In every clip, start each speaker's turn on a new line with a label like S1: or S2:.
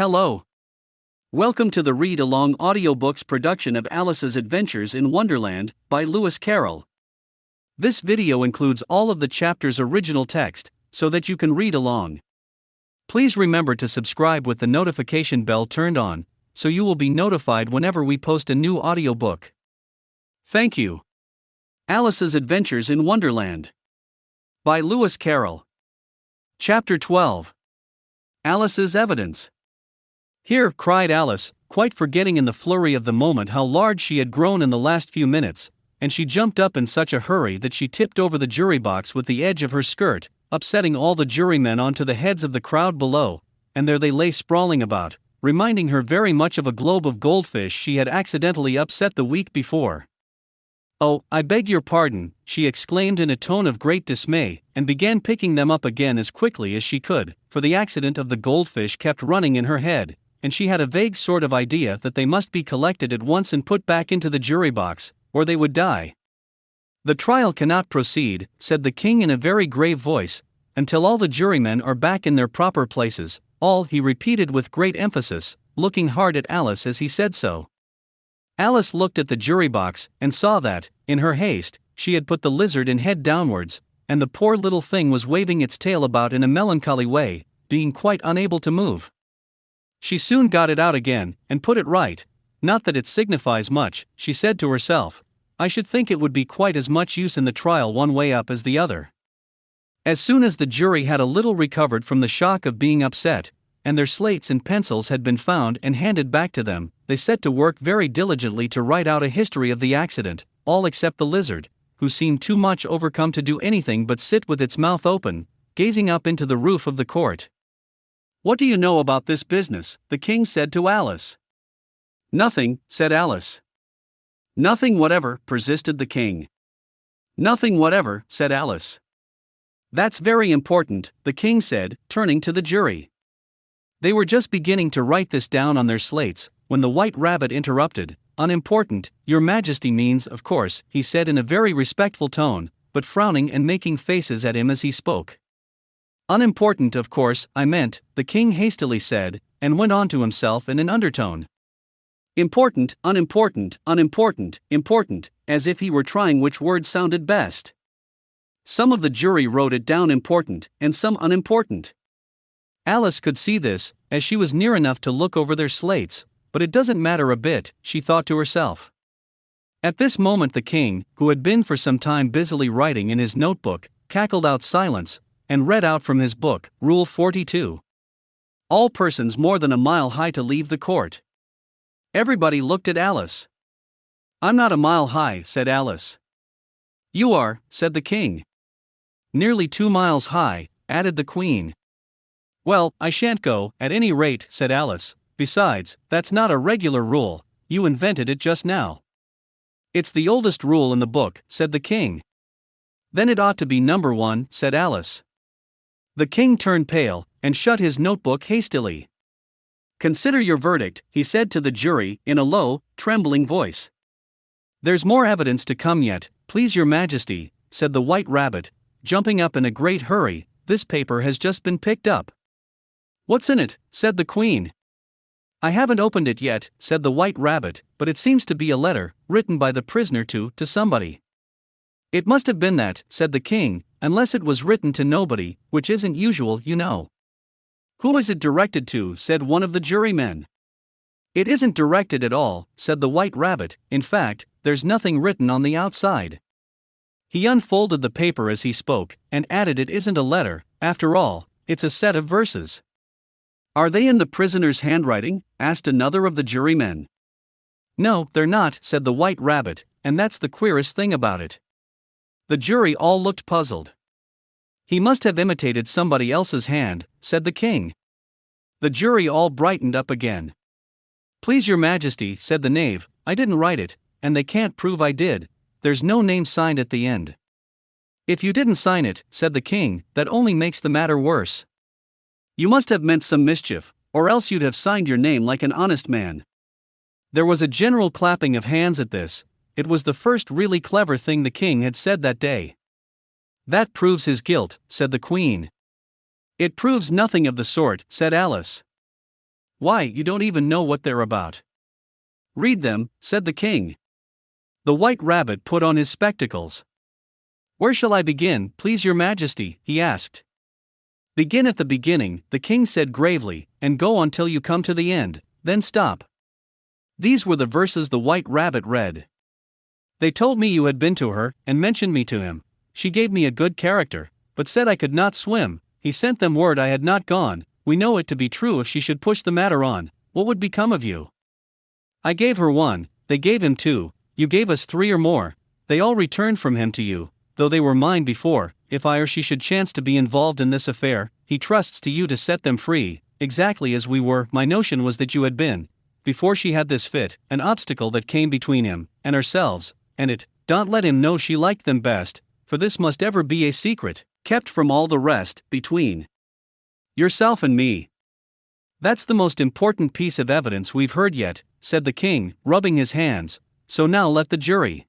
S1: Hello. Welcome to the read-along audiobooks production of Alice's Adventures in Wonderland by Lewis Carroll. This video includes all of the chapter's original text, so that you can read along. Please remember to subscribe with the notification bell turned on, so you will be notified whenever we post a new audiobook. Thank you. Alice's Adventures in Wonderland by Lewis Carroll. Chapter 12. Alice's Evidence. "Here," cried Alice, quite forgetting in the flurry of the moment how large she had grown in the last few minutes, and she jumped up in such a hurry that she tipped over the jury box with the edge of her skirt, upsetting all the jurymen onto the heads of the crowd below, and there they lay sprawling about, reminding her very much of a globe of goldfish she had accidentally upset the week before. "Oh, I beg your pardon," she exclaimed in a tone of great dismay, and began picking them up again as quickly as she could, for the accident of the goldfish kept running in her head, and she had a vague sort of idea that they must be collected at once and put back into the jury box, or they would die. "The trial cannot proceed," said the king in a very grave voice, "until all the jurymen are back in their proper places. All," he repeated with great emphasis, looking hard at Alice as he said so. Alice looked at the jury box, and saw that, in her haste, she had put the lizard in head downwards, and the poor little thing was waving its tail about in a melancholy way, being quite unable to move. She soon got it out again, and put it right. "Not that it signifies much," she said to herself. "I should think it would be quite as much use in the trial one way up as the other." As soon as the jury had a little recovered from the shock of being upset, and their slates and pencils had been found and handed back to them, they set to work very diligently to write out a history of the accident, all except the lizard, who seemed too much overcome to do anything but sit with its mouth open, gazing up into the roof of the court. "What do you know about this business?" the king said to Alice. "Nothing," said Alice. "Nothing whatever," persisted the king. "Nothing whatever," said Alice. "That's very important," the king said, turning to the jury. They were just beginning to write this down on their slates, when the White Rabbit interrupted. "Unimportant, your majesty means, of course," he said in a very respectful tone, but frowning and making faces at him as he spoke. "Unimportant, of course, I meant," the king hastily said, and went on to himself in an undertone. "Important, unimportant, unimportant, important," as if he were trying which word sounded best. Some of the jury wrote it down important, and some unimportant. Alice could see this, as she was near enough to look over their slates, but it doesn't matter a bit, she thought to herself. At this moment the king, who had been for some time busily writing in his notebook, cackled out silence, and read out from his book, Rule 42. "All persons more than a mile high to leave the court." Everybody looked at Alice. "I'm not a mile high," said Alice. "You are," said the king. "Nearly 2 miles high," added the queen. "Well, I shan't go, at any rate," said Alice. "Besides, that's not a regular rule, you invented it just now." "It's the oldest rule in the book," said the king. "Then it ought to be number 1, said Alice. The king turned pale, and shut his notebook hastily. "Consider your verdict," he said to the jury, in a low, trembling voice. "There's more evidence to come yet, please your majesty," said the White Rabbit, jumping up in a great hurry. "This paper has just been picked up." "What's in it?" said the queen. "I haven't opened it yet," said the White Rabbit, "but it seems to be a letter, written by the prisoner to somebody." "It must have been that," said the king, "unless it was written to nobody, which isn't usual, you know." "Who is it directed to?" said one of the jurymen. "It isn't directed at all," said the White Rabbit. "In fact, there's nothing written on the outside." He unfolded the paper as he spoke, and added, "It isn't a letter, after all, it's a set of verses." "Are they in the prisoner's handwriting?" asked another of the jurymen. "No, they're not," said the White Rabbit, "and that's the queerest thing about it." The jury all looked puzzled. "He must have imitated somebody else's hand," said the king. The jury all brightened up again. "Please your majesty," said the knave, "I didn't write it, and they can't prove I did. There's no name signed at the end." "If you didn't sign it," said the king, "that only makes the matter worse. You must have meant some mischief, or else you'd have signed your name like an honest man." There was a general clapping of hands at this. It was the first really clever thing the king had said that day. "That proves his guilt," said the queen. "It proves nothing of the sort," said Alice. Why, you don't even know what they're about. Read them, said the king. The White Rabbit put on his spectacles. Where shall I begin, please your majesty, he asked. Begin at the beginning, the king said gravely, and go on till you come to the end, then stop. These were the verses the White Rabbit read. They told me you had been to her, and mentioned me to him. She gave me a good character, but said I could not swim. He sent them word I had not gone. We know it to be true. If she should push the matter on, what would become of you? I gave her 1, they gave him 2, you gave us 3 or more. They all returned from him to you, though they were mine before. If I or she should chance to be involved in this affair, he trusts to you to set them free, exactly as we were. My notion was that you had been, before she had this fit, an obstacle that came between him and ourselves, and it, don't let him know she liked them best, for this must ever be a secret, kept from all the rest, between yourself and me. That's the most important piece of evidence we've heard yet, said the king, rubbing his hands, so now let the jury.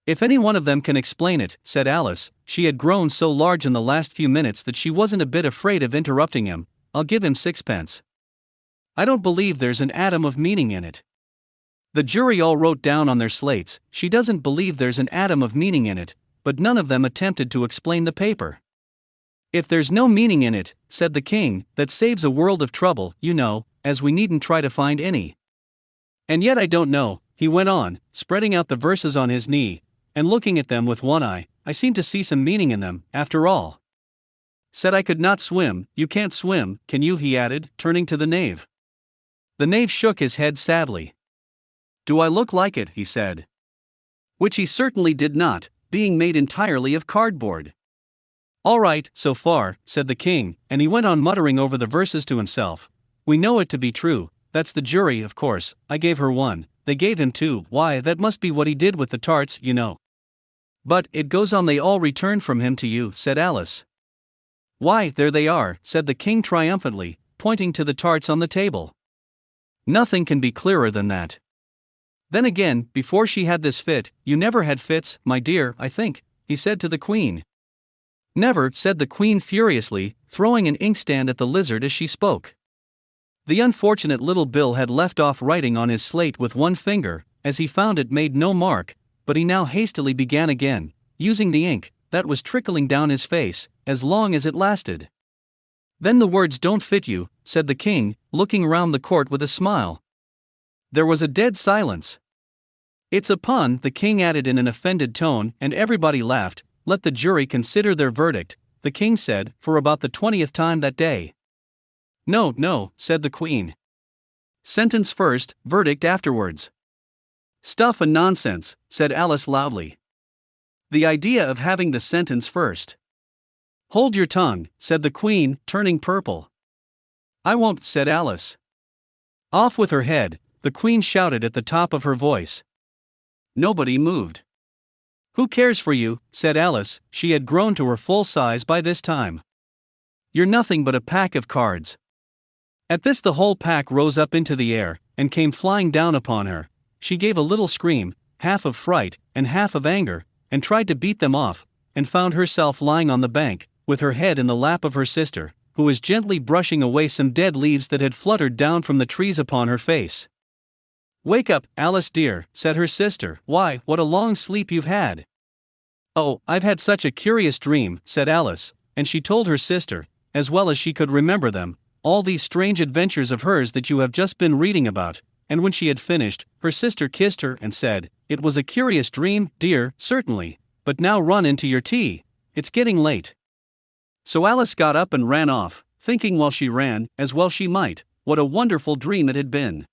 S1: If any one of them can explain it, said Alice. She had grown so large in the last few minutes that she wasn't a bit afraid of interrupting him. I'll give him 6pence. I don't believe there's an atom of meaning in it. The jury all wrote down on their slates, she doesn't believe there's an atom of meaning in it, but none of them attempted to explain the paper. If there's no meaning in it, said the king, that saves a world of trouble, you know, as we needn't try to find any. And yet I don't know, he went on, spreading out the verses on his knee, and looking at them with one eye, I seem to see some meaning in them, after all. Said I could not swim, you can't swim, can you? He added, turning to the knave. The knave shook his head sadly. Do I look like it? He said. Which he certainly did not, being made entirely of cardboard. All right, so far, said the king, and he went on muttering over the verses to himself. We know it to be true, that's the jury, of course. I gave her 1, they gave him 2, why, that must be what he did with the tarts, you know. But, it goes on, they all returned from him to you, said Alice. Why, there they are, said the king triumphantly, pointing to the tarts on the table. Nothing can be clearer than that. Then again, before she had this fit, you never had fits, my dear, I think, he said to the queen. Never, said the queen furiously, throwing an inkstand at the lizard as she spoke. The unfortunate little Bill had left off writing on his slate with one finger, as he found it made no mark, but he now hastily began again, using the ink that was trickling down his face, as long as it lasted. Then the words don't fit you, said the king, looking round the court with a smile. There was a dead silence. It's a pun, the king added in an offended tone, and everybody laughed. Let the jury consider their verdict, the king said, for about the 20th time that day. No, no, said the queen. Sentence first, verdict afterwards. Stuff and nonsense, said Alice loudly. The idea of having the sentence first. Hold your tongue, said the queen, turning purple. I won't, said Alice. Off with her head, the queen shouted at the top of her voice. Nobody moved. Who cares for you, said Alice, she had grown to her full size by this time. You're nothing but a pack of cards. At this the whole pack rose up into the air, and came flying down upon her. She gave a little scream, half of fright, and half of anger, and tried to beat them off, and found herself lying on the bank, with her head in the lap of her sister, who was gently brushing away some dead leaves that had fluttered down from the trees upon her face. Wake up, Alice dear, said her sister. Why, what a long sleep you've had. Oh, I've had such a curious dream, said Alice, and she told her sister, as well as she could remember them, all these strange adventures of hers that you have just been reading about, and when she had finished, her sister kissed her and said, It was a curious dream, dear, certainly, but now run into your tea, it's getting late. So Alice got up and ran off, thinking while she ran, as well she might, what a wonderful dream it had been.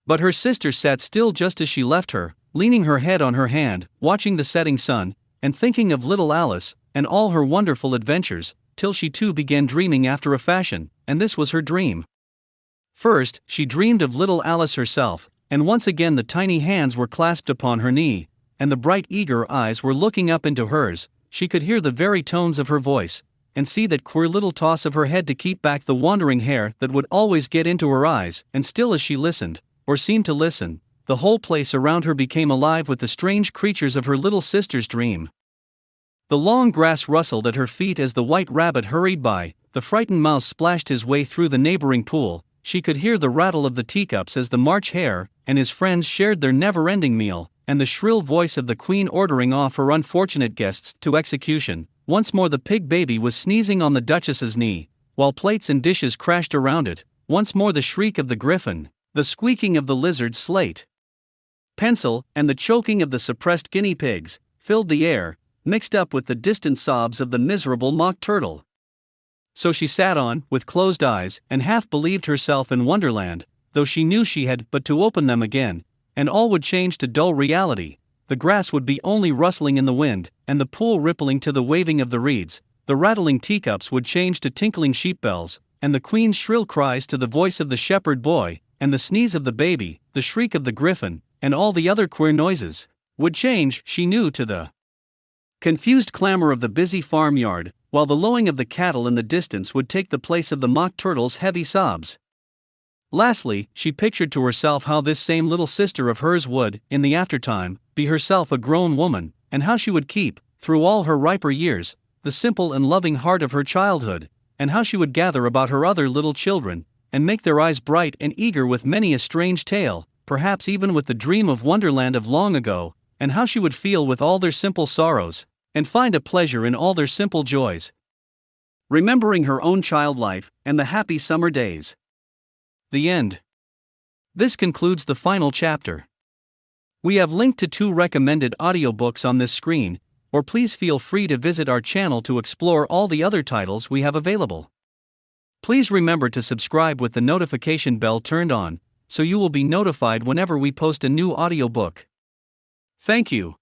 S1: But her sister sat still just as she left her, leaning her head on her hand, watching the setting sun, and thinking of little Alice, and all her wonderful adventures, till she too began dreaming after a fashion, and this was her dream. First, she dreamed of little Alice herself, and once again the tiny hands were clasped upon her knee, and the bright eager eyes were looking up into hers. She could hear the very tones of her voice, and see that queer little toss of her head to keep back the wandering hair that would always get into her eyes, and still as she listened, or seemed to listen, the whole place around her became alive with the strange creatures of her little sister's dream. The long grass rustled at her feet as the white rabbit hurried by, the frightened mouse splashed his way through the neighboring pool, she could hear the rattle of the teacups as the March Hare and his friends shared their never-ending meal, and the shrill voice of the queen ordering off her unfortunate guests to execution. Once more the pig baby was sneezing on the duchess's knee, while plates and dishes crashed around it. Once more the shriek of the griffin, the squeaking of the lizard's slate pencil, and the choking of the suppressed guinea pigs filled the air, mixed up with the distant sobs of the miserable mock turtle. So she sat on, with closed eyes, and half believed herself in Wonderland, though she knew she had but to open them again, and all would change to dull reality. The grass would be only rustling in the wind, and the pool rippling to the waving of the reeds. The rattling teacups would change to tinkling sheep bells, and the queen's shrill cries to the voice of the shepherd boy, and the sneeze of the baby, the shriek of the griffin, and all the other queer noises, would change, she knew, to the confused clamor of the busy farmyard, while the lowing of the cattle in the distance would take the place of the mock turtle's heavy sobs. Lastly, she pictured to herself how this same little sister of hers would, in the aftertime, be herself a grown woman, and how she would keep, through all her riper years, the simple and loving heart of her childhood, and how she would gather about her other little children, and make their eyes bright and eager with many a strange tale, perhaps even with the dream of Wonderland of long ago, and how she would feel with all their simple sorrows, and find a pleasure in all their simple joys, remembering her own child life and the happy summer days. The end. This concludes the final chapter. We have linked to 2 recommended audiobooks on this screen, or please feel free to visit our channel to explore all the other titles we have available. Please remember to subscribe with the notification bell turned on, so you will be notified whenever we post a new audiobook. Thank you.